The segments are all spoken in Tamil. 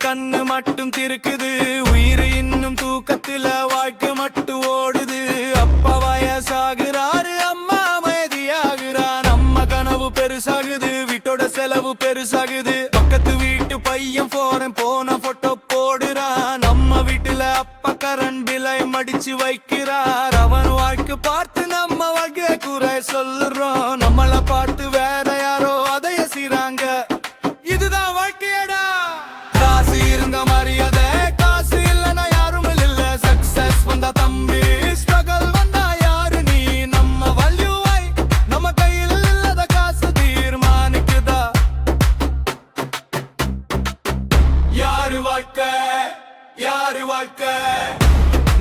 கண்ணு மட்டும் திருக்குது, உயிர் இன்னும் தூக்கத்துல, வாழ்க்கை மட்டும் ஓடுது. அப்பா வயசாகிறாரு, அம்மா அமைதியாகிறா. நம்ம கனவு பெருசாகுது, வீட்டோட செலவு பெருசாகுது. பக்கத்து வீட்டு பையன் போன போட்டோ போடுறான். நம்ம வீட்டுல அப்பா கரண்ட் பில்லை மடிச்சு வைக்கிறார். அவன் வாழ்க்கை பார்த்து நம்ம வாழ்க்கை குறை சொல்றோம். நம்மள பார்த்து வேற யாரோ அதைய செய்றாங்க. இதுதான் வாழ்க்கையடா. காசு இருந்த மரியாதை, காசு இல்லைன்னா யாரும் இல்ல. சக்சஸ் வந்தா தம்பி, ஸ்ட்ரகல் வந்தா யாரு நீ? நம்ம வல்யூவை நம்ம கையில் இல்லாத காசு தீர்மானிக்குதா? யாரு வாழ்க்கை, யாரு வாழ்க்கை?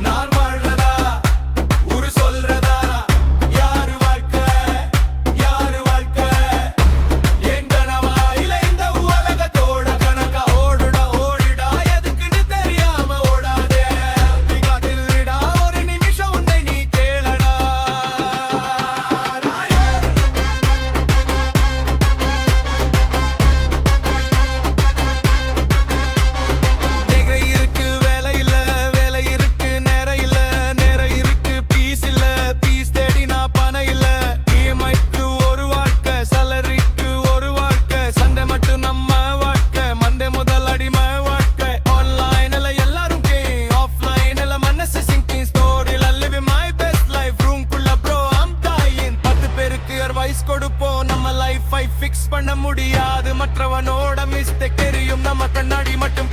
நான் வாழ்றதா, ஊரு சொல்றதா? யாரு வாழ்க்கை, யாரு வாழ்க்கை? என் கனவா இல்ல இந்த உலகத்தோட கணக்கா? ஓடுடா ஓடிடா, எதுக்குன்னு தெரியாம ஓடாதே. காட்டில்டா ஒரு நிமிஷம் உன்னை நீ கேளடா. நேரம் இருக்கு வேலை இல்ல, வேலை இருக்கு நேரம் இல்ல, நேரம் இருக்கு பீஸ் இல்ல, பீஸ் தேடினா பணம் இல்ல. இஎம்ஐக்கு ஒரு வாழ்க்கை, சேலரிக்கு ஒரு வாழ்க்கை. சண்டே மட்டும் நம்ம வாழ்க்கை, மண்டே முதல் அடிமை வாழ்க்கை. ஆன்லைன்ல எல்லாரும் கேம், ஆஃப்லைன்ல மனசு சிங்கிங். ஸ்டோரியில லிவிங் மை பெஸ்ட் லைஃப், ரூம்குள்ள ப்ரோ ஐம் டையிங். 10 பேருக்கு அட்வைஸ் கொடுப்போம், நம்ம லைஃபை ஃபிக்ஸ் பண்ண முடியாது. மற்றவனோட மிஸ்டேக் தெரியும், நம்ம கண்ணாடி மட்டும்